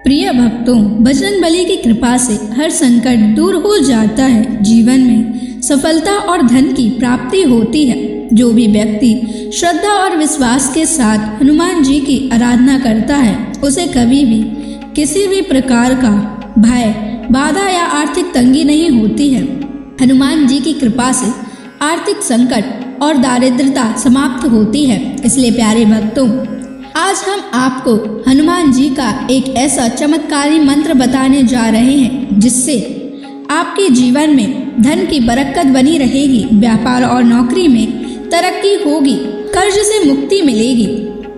प्रिय भक्तों, बजरंगबली की कृपा से हर संकट दूर हो जाता है। जीवन में सफलता और धन की प्राप्ति होती है। जो भी व्यक्ति श्रद्धा और विश्वास के साथ हनुमान जी की आराधना करता है, उसे कभी भी किसी भी प्रकार का भय, बाधा या आर्थिक तंगी नहीं होती है। हनुमान जी की कृपा से आर्थिक संकट और दारिद्रता समाप्त होती है। इसलिए प्यारे भक्तों, आज हम आपको हनुमान जी का एक ऐसा चमत्कारी मंत्र बताने जा रहे हैं जिससे आपके जीवन में धन की बरकत बनी रहेगी, व्यापार और नौकरी में तरक्की होगी, कर्ज से मुक्ति मिलेगी।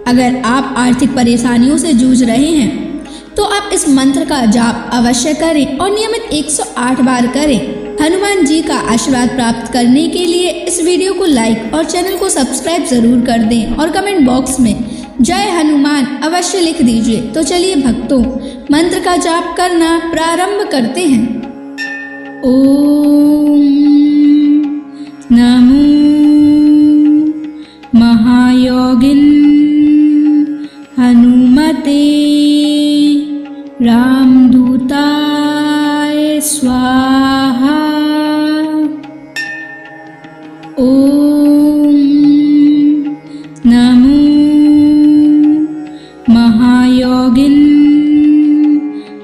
अगर आप आर्थिक परेशानियों से जूझ रहे हैं तो आप इस मंत्र का जाप अवश्य करें और नियमित 108 बार करें। हनुमान जी का आशीर्वाद प्राप्त करने के लिए इस वीडियो को लाइक और चैनल को सब्सक्राइब जरूर कर दें और कमेंट बॉक्स में जय हनुमान अवश्य लिख दीजिए। तो चलिए भक्तों, मंत्र का जाप करना प्रारंभ करते हैं। ओम नमो महायोगिन हनुमते रामदूताय स्वाहा। ओम नमो महायोगिन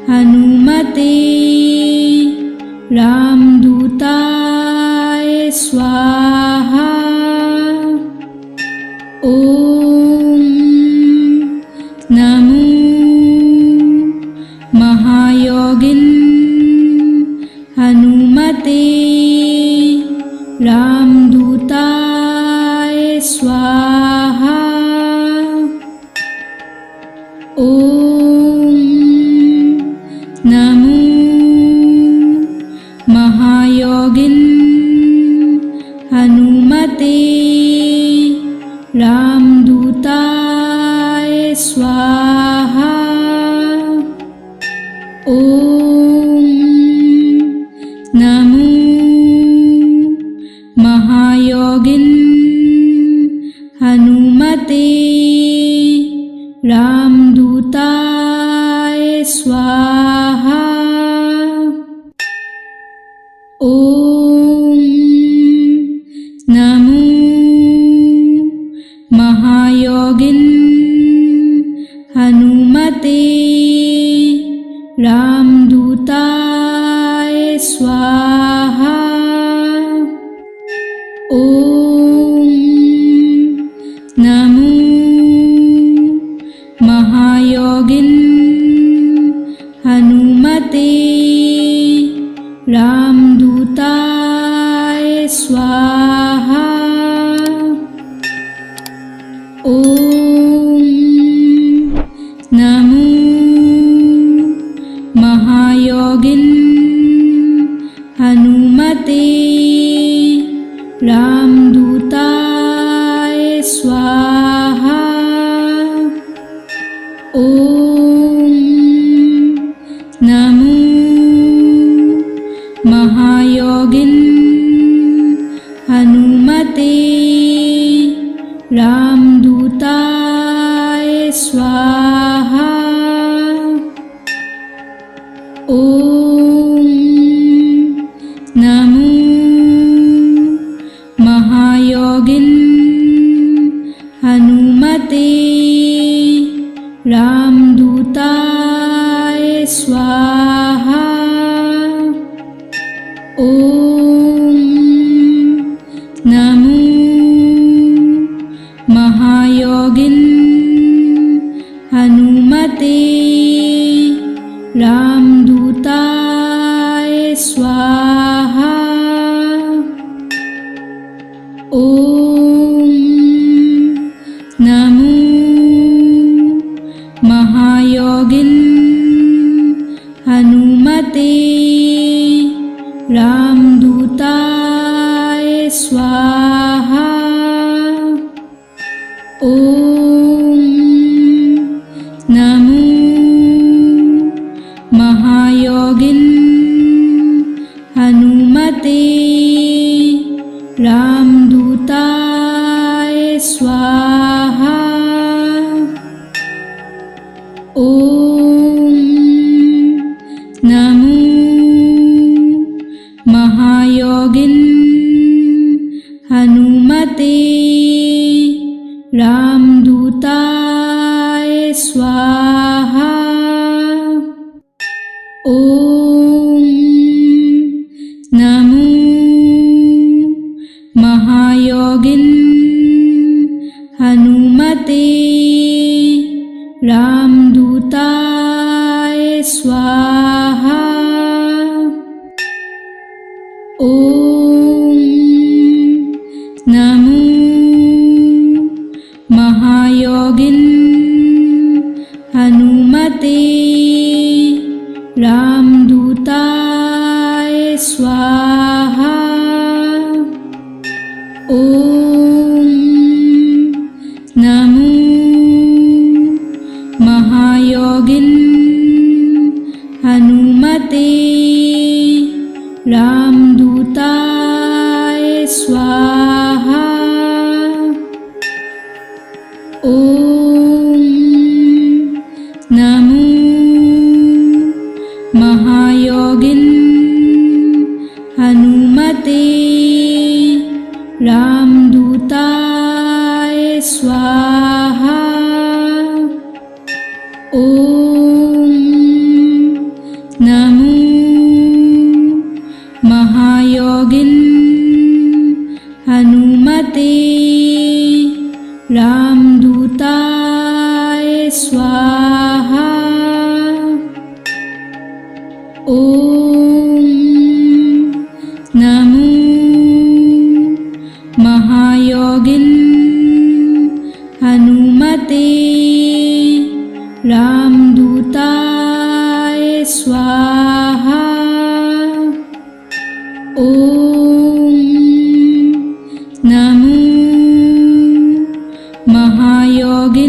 हनुमते रामदूताय स्वाहा। ओम नमो महायोगिन हनुमते रामदूताय स्वाहा। ओम नमो महायोगिन हनुमते रामदूताय स्वाहा। ओम नमो महायोगिन हनुमते रामदूताय स्वाहा। ओम नमो महायोगिन हनुमते रामदूताय स्वाहा। ओम नमो महायोगिन हनुमते रामदूताय स्वाहा। ओम नमो महायोगिन हनुमते रामदूताय स्वाहा। ओम नमो महायोगिन हनुमते रामदूताय स्वाहा। ओम नमो महायोगिन हनुमते रामदूताय स्वाहा। ओम नमो महायोगिन हनुमते रामदूताय स्वाहा। ओम नमो महायोगिन हनुमते रामदूताय स्वाहा। ओम नमो महायोगिन हनुमते रामदूताय स्वाहा। ओम रामदूताय स्वाहा। ओम नमो महायोगिन हनुमते रामदूताय स्वाहा। ओम नमो महायोगिन हनुमते रामदूताय स्वाहा। ओम नमो महायोगिन हनुमते रामदूताय स्वाहा। ओम नमो महायोगिन हनुमते रामदूताय स्वाहा। ओम नमो महायोगिन हनुमते रामदूताय स्वाहा। ओम नमो महायोगिन हनुमते रामदूताय स्वाहा। ओम नमो महायोगिन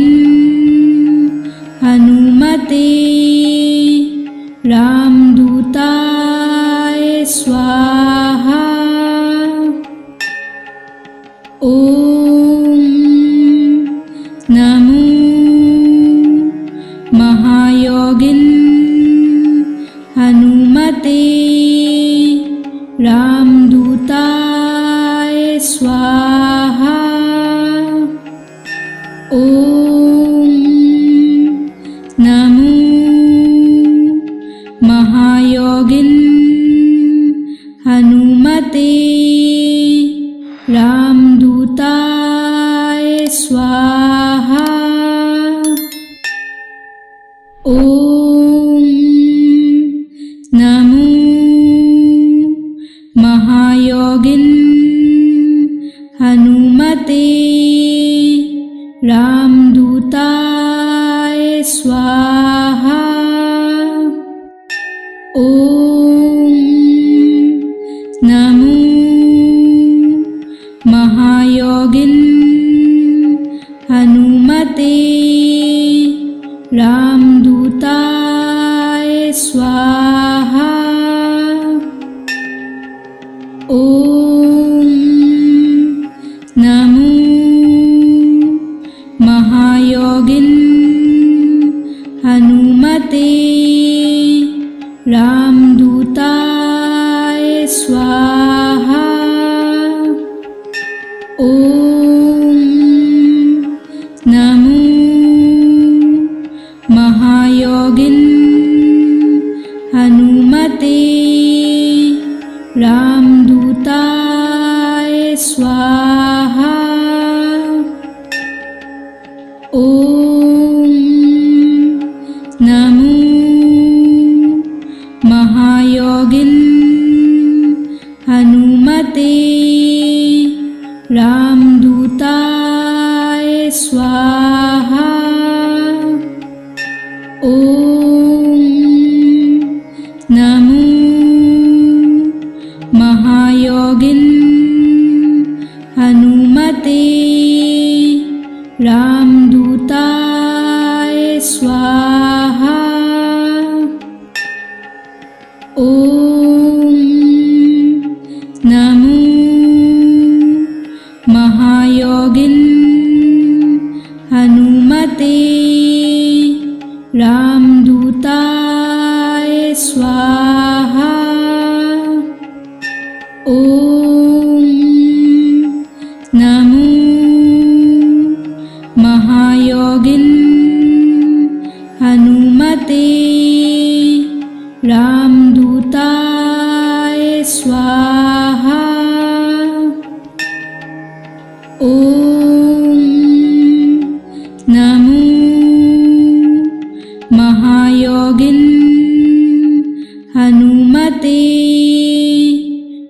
हनुमते रामदूताय स्वाहा। ओम नमो महायोगिन हनुमते रामदूताय स्वाहा। ओम नमो महायोगिन हनुमते रामदूताय स्वाहा। ओम नमो महायोगिन हनुमते रामदूताय स्वाहा। ओम नमो महायोगिन हनुमते रामदूताय स्वाहा। ओम नमो महायोगिन हनुमते रामदूताय स्वाहा। ओम नमो महायोगिन हनुमते रामदूताय स्वाहा। ओम नमो महायोगिन हनुमते रामदूताय स्वाहा। ओम नमो महायोगिन हनुमते रामदूताय स्वाहा। ओम नमो महायोगिन हनुमते रामदूताय स्वाहा। ओम नमो हनुमते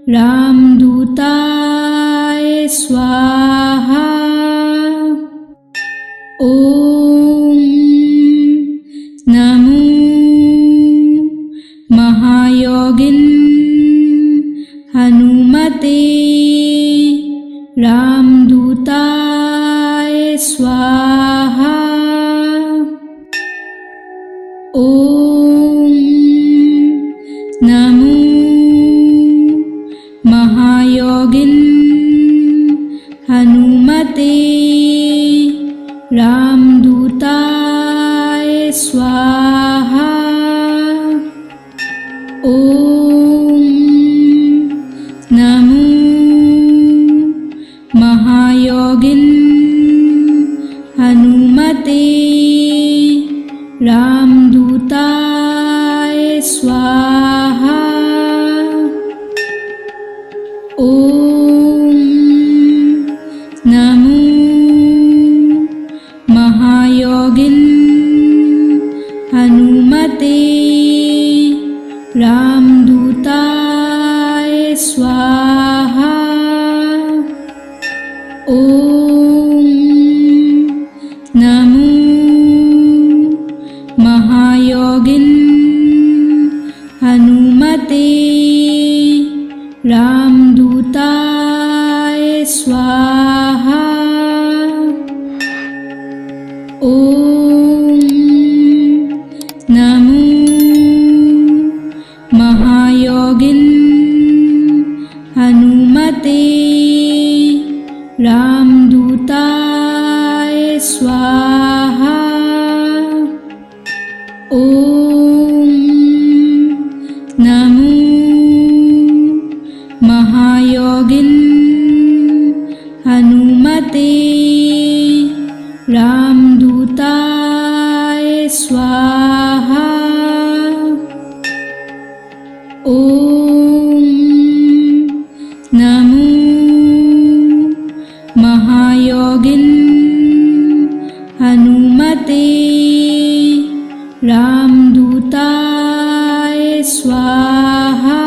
रामदूताय स्वाहा। ओम नमो महायोगिन हनुमते रामदूताय स्वाहा। ओम नमो महायोगिन हनुमते रामदूताय स्वाहा। ओम नमो महायोगिन हनुमते रामदूताय स्वाहा। ओम नमो महायोगिन हनुमते रामदूताय स्वाहा। ओम नमो महायोगिन हनुमते रामदूताय स्वाहा। ओम नमो महायोगिन हनुमते रामदूताय स्वाहा। ओम नमो महायोगिन हनुमते रामदूताय स्वाहा। ओम नमो महायोगिन हनुमते रामदूताय स्वाहा।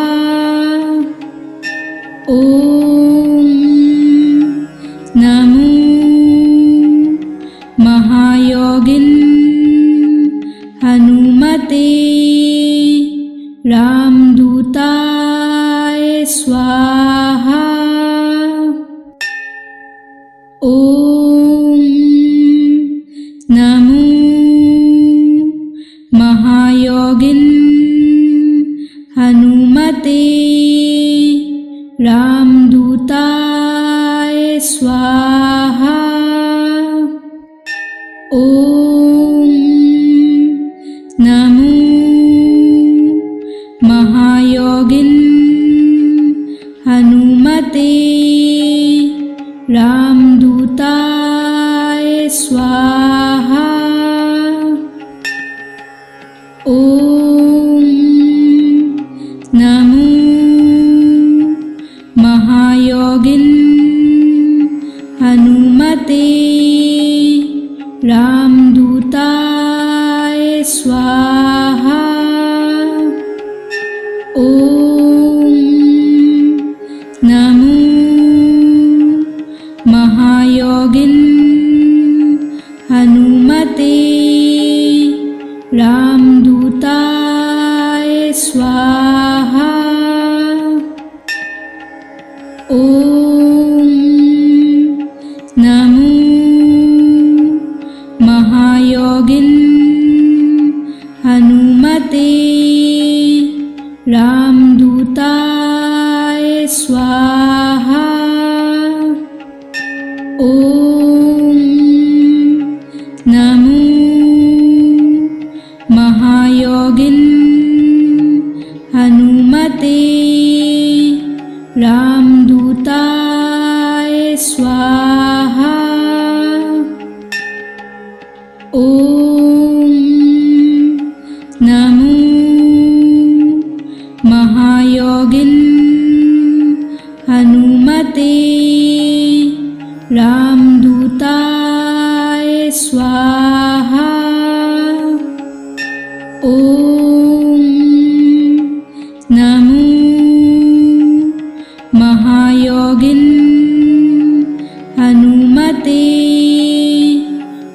ओम नमो महायोगिन हनुमते रामदूताय स्वाहा। ओम नमो महायोगिन हनुमते रामदूताय स्वाहा। ओम नमो महायोगिन हनुमते रामदूताय स्वाहा। ओम नमो महायोगिन हनुमते रामदूताय स्वाहा। ओम नमो महायोगिन हनुमते रामदूताय स्वाहा। ओम नमो महायोगिन हनुमते रामदूताय स्वाहा। ओम नमो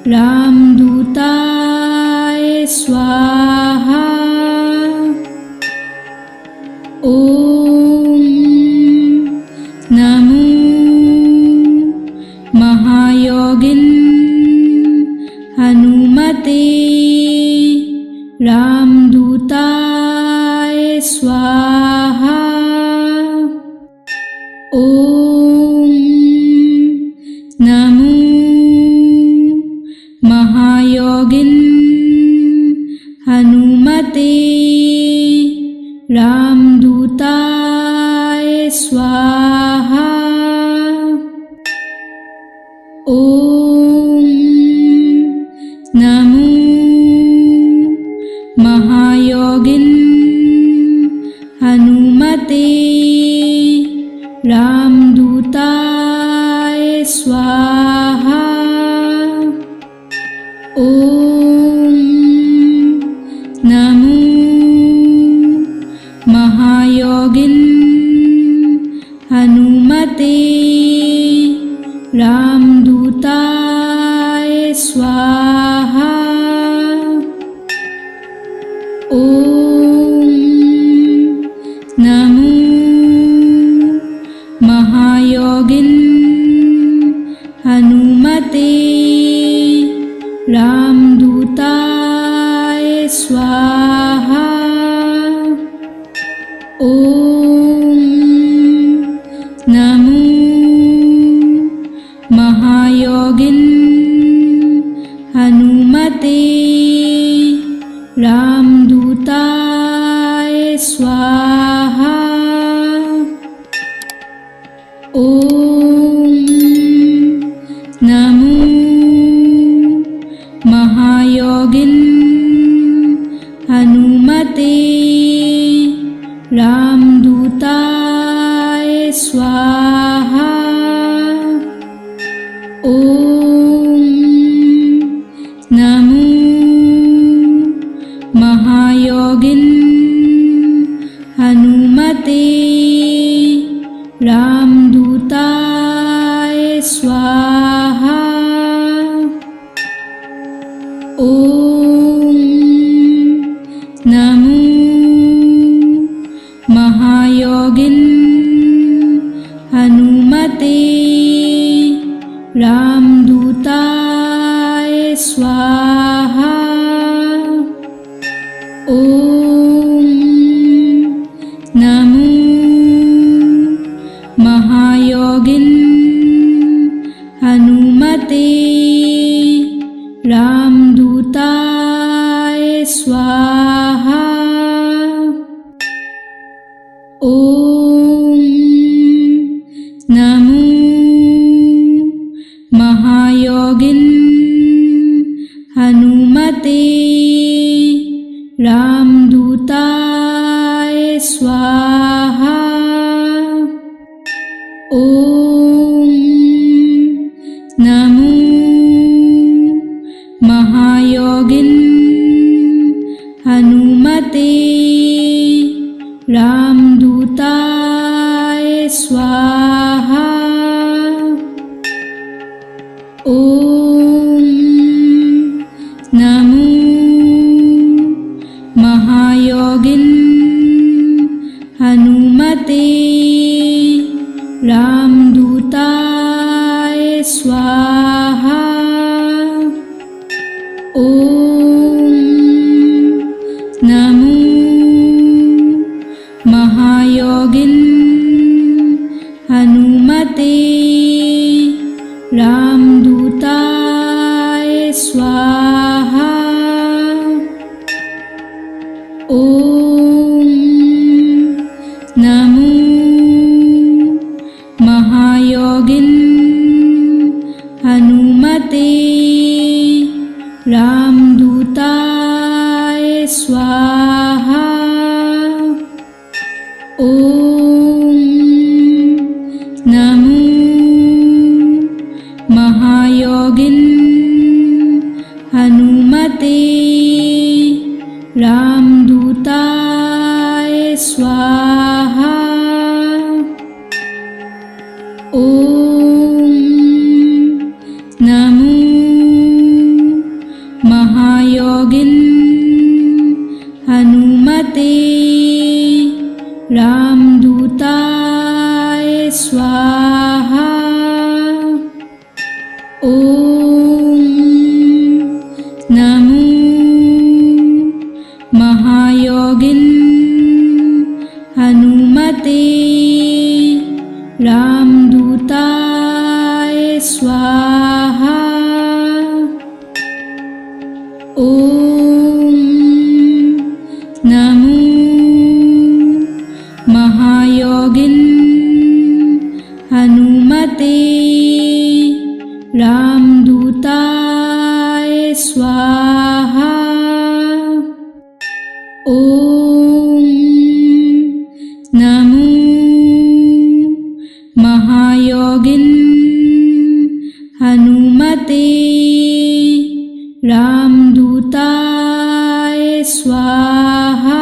रामदूताय स्वाहा। ओम नमो महायोगिन हनुमते रामदूताय स्वाहा। ओम नमो महायोगिन हनुमते रामदूताय स्वाहा। ओम नमो महायोगिन हनुमते रामदूताय स्वाहा। ओम नमो महायोगिन हनुमते रामदूताय स्वाहा। ओम नमो महायोगिन हनुमते रामदूताय स्वाहा। ओम नमो महायोगिन हनुमते रामदूताय स्वाहा। ओम नमो महायोगिन हनुमते रामदूताय स्वाहा। ओम नमो महायोगिन हनुमते रामदूताय स्वाहा। ओम नमो महायोगिन हनुमते रामदूताय स्वाहा। ओम नमो महायोगिन हनुमते रामदूताय स्वाहा। ओम नमो महायोगिन हनुमते रामदूताय स्वाहा। ओम नमो महायोगिन हनुमते रामदूताय स्वाहा। ओम नमो महायोगिन हनुमते रामदूताय स्वाहा। ओम नमो महायोगिन हनुमते रामदूताय स्वाहा। ओम नमो महायोगिन हनुमते रामदूताय स्वाहा। ओम नमो महायोगिन हनुमते रामदूताय स्वाहा। ओम नमो महायोगिन हनुमते रामदूताय स्वाहा। ओम नमो महायोगिन हनुमते रामदूताय स्वाहा। ओम नमो महायोगिन हनुमते रामदूताय स्वाहा। ओम नमो महायोगिन हनुमते रामदूताय स्वाहा।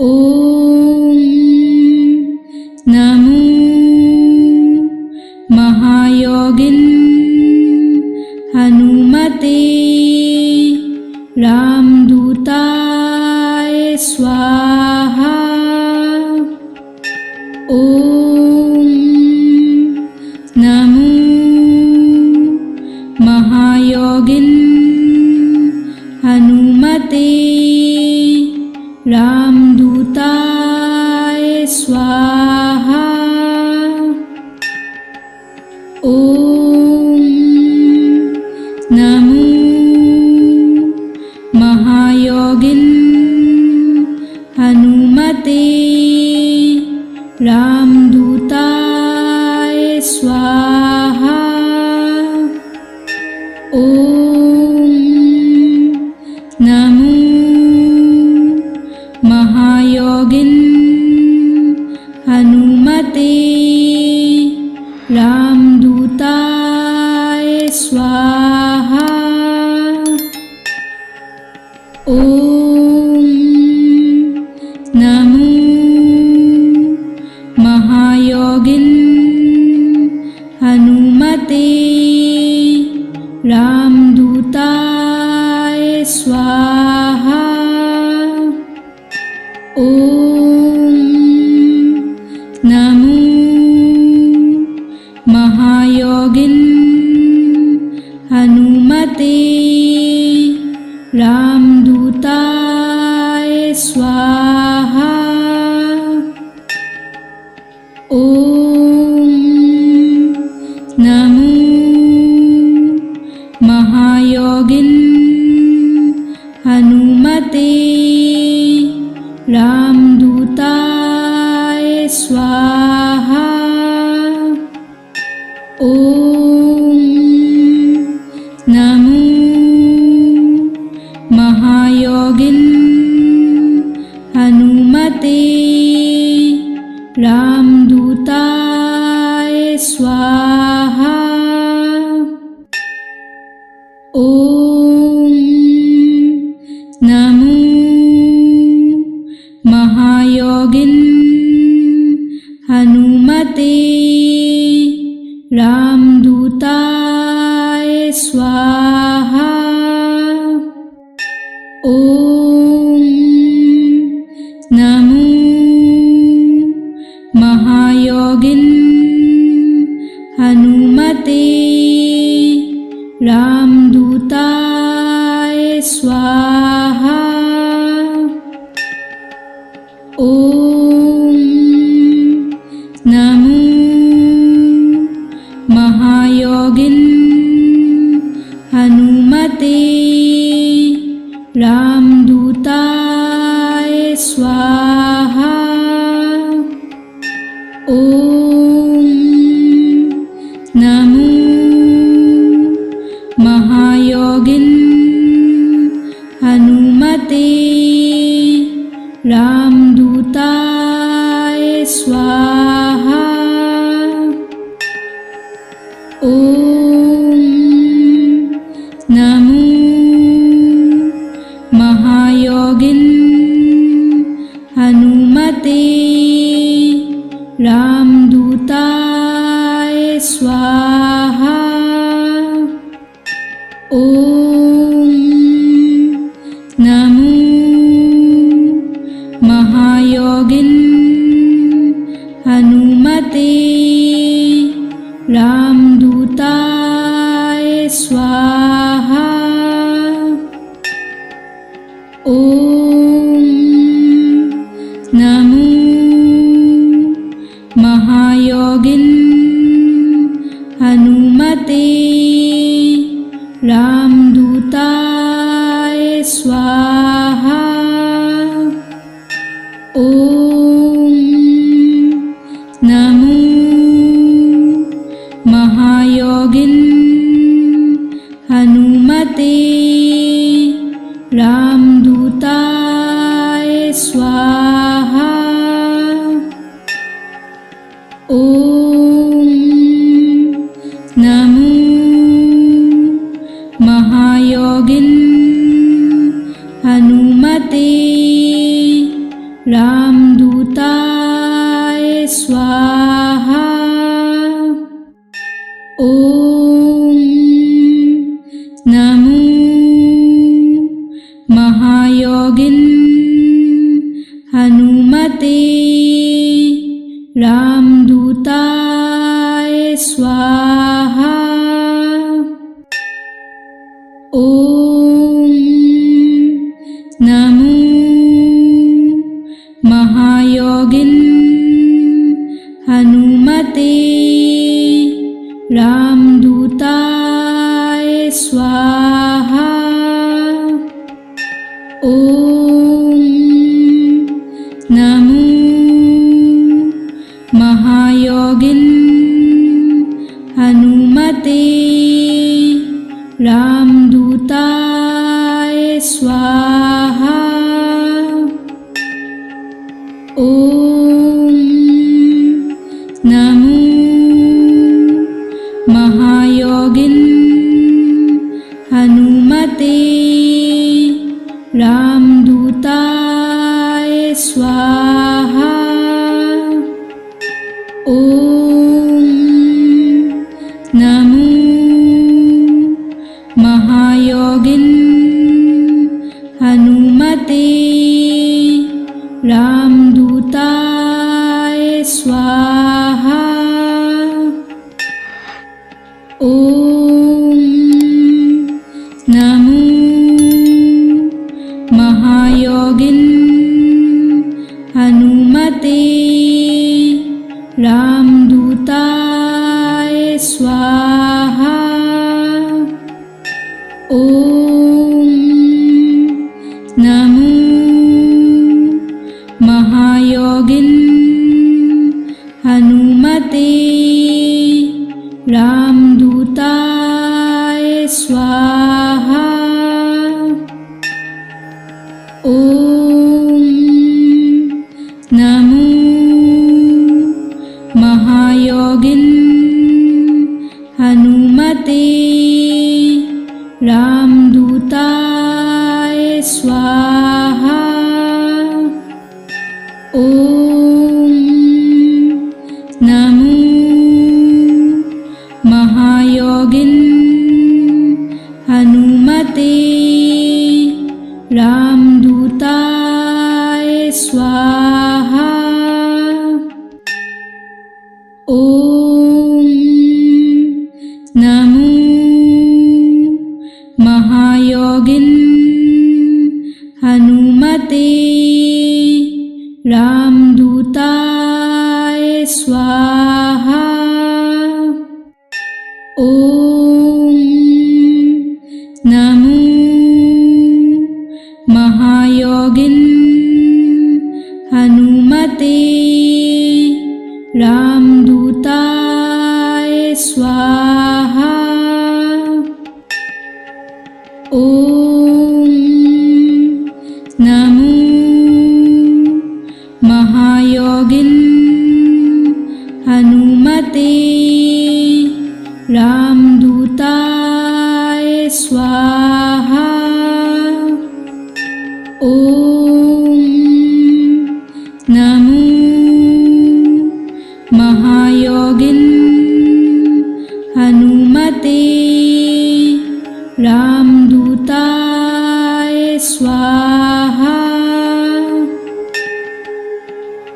ओम नमो महायोगिन हनुमते रामदूताय स्वाहा। ओम नमो महायोगिन हनुमते रामदूताय स्वाहा। ओम नमो महायोगिन हनुमते रामदूताय स्वाहा। ओम नमो महायोगिन हनुमते रामदूताय स्वाहा। ओम नमो महायोगिन हनुमते रामदूताय स्वाहा। ओम नमो महायोगिन हनुमते रामदूताय स्वाहा। ओम नमो महायोगिन हनुमते रामदूताय स्वाहा। ओम नमो महायोगिन हनुमते रामदूताय स्वाहा। ओम नमो महायोगिन हनुमते रामदूताय स्वाहा। ओम नमो महायोगिन हनुमते रामदूताय स्वाहा। ओम नमो महायोगिन हनुमते रामदूताय स्वाहा। ओम नमो महायोगिन हनुमते रामदूताय स्वाहा। ओम नमो महायोगिन हनुमते रामदूताय स्वाहा। ॐ नमो महायोगिन हनुमते रामदूताय स्वाहा। ॐ नमो महायोगिन हनुमते रामदूताय स्वाहा। ॐ नमो महायोगिन हनुमते रामदूताय स्वाहा। ॐ नमो महायोगिन हनुमते रामदूताय स्वाहा। ॐ नमो महायोगिन हनुमते रामदूताय स्वाहा। ॐ नमो महायोगिन हनुमते रामदूताय स्वाहा। ॐ नमो महायोगिन हनुमते रामदूताय स्वाहा। ॐ नमो महायोगिन हनुमते रामदूताय स्वाहा। ॐ नमो महायोगिन हनुमते रामदूताय स्वाहा। ॐ नमो महायोगिन हनुमते रामदूताय स्वाहा। ॐ नमो महायोगिन हनुमते रामदूताय स्वाहा। ॐ नमो महायोगिन हनुमते रामदूताय स्वाहा। ॐ नमो महायोगिन हनुमते रामदूताय स्वाहा। ॐ नमो महायोगिन हनुमते रामदूताय स्वाहा। ॐ नमो महायोगिन हनुमते रामदूताय स्वाहा। ॐ नमो महायोगिन हनुमते रामदूताय स्वाहा। ॐ नमो महायोगिन हनुमते रामदूताय स्वाहा।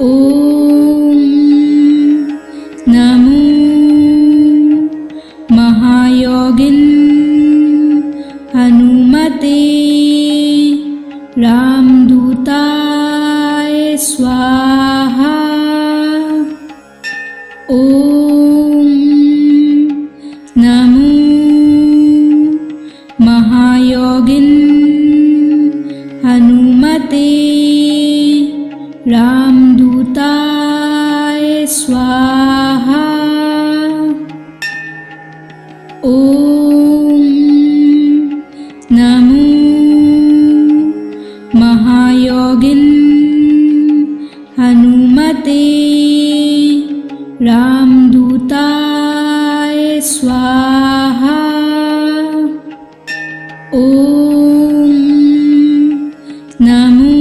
ओम नमो महायोगिन हनुमते रामदूताय स्वाहा। ओम नमो महायोगिन हनुमते रामदूताय स्वाहा। ओम नमो महायोगिन हनुमते रामदूताय स्वाहा। ओम नमो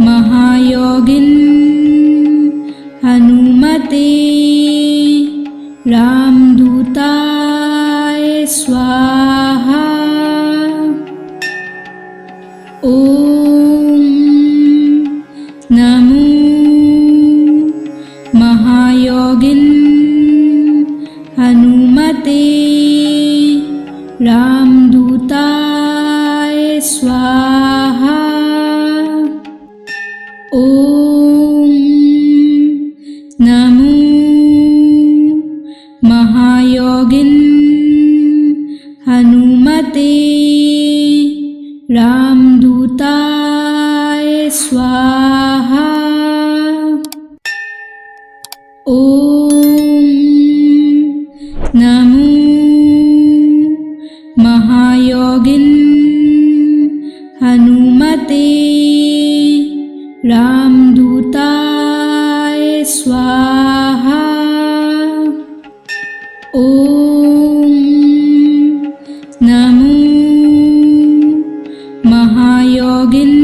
महायोगिन हनुमते रामदूताय स्वाहा। ओम नमो महायोगिन हनुमते रामदूताय स्वाहा। ओम नमो महायोगिन हनुमते रामदूताय स्वाहा। ओम नमो महायोगिन हनुमते रामदूताय स्वाहा। ओम नमो महायोगिन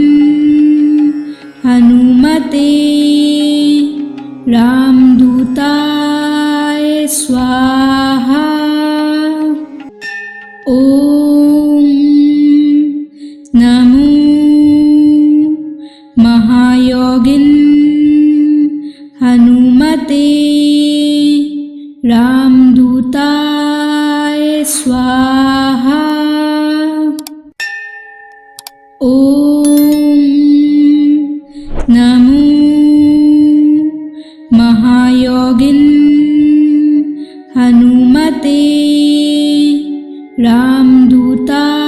हनुमते रामदूताय स्वाहा। ओम नमो महायोगिन हनुमते रामदूताय स्वाहा। ओम नमो महायोगिन हनुमते रामदूताय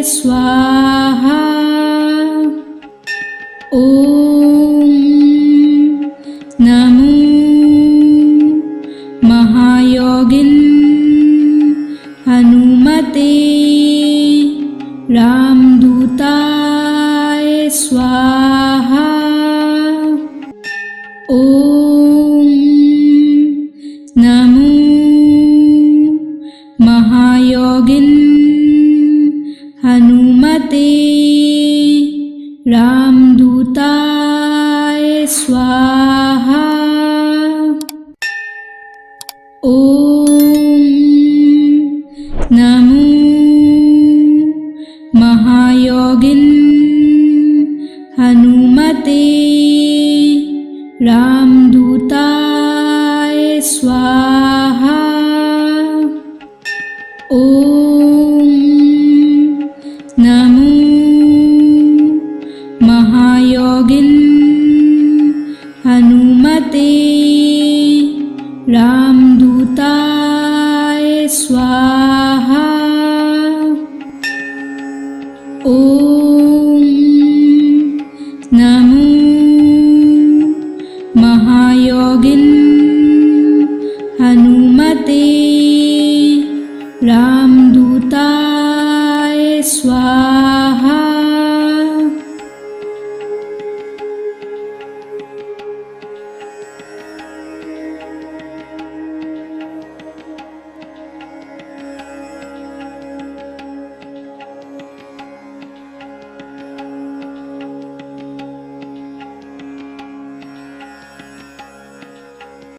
स्वाहा। ओम नमो महायोगिन हनुमते रामदूताय स्वाहा। ओम नमो महायोगिन हनुमते रामदूताय स्वाहा। ओम नमो महायोगिन हनुमते रामदूताय स्वाहा। ओम नमो महायोगिन हनुमते रामदूताय स्वाहा। ओम नमो महायोगिन हनुमते रामदूताय स्वाहा।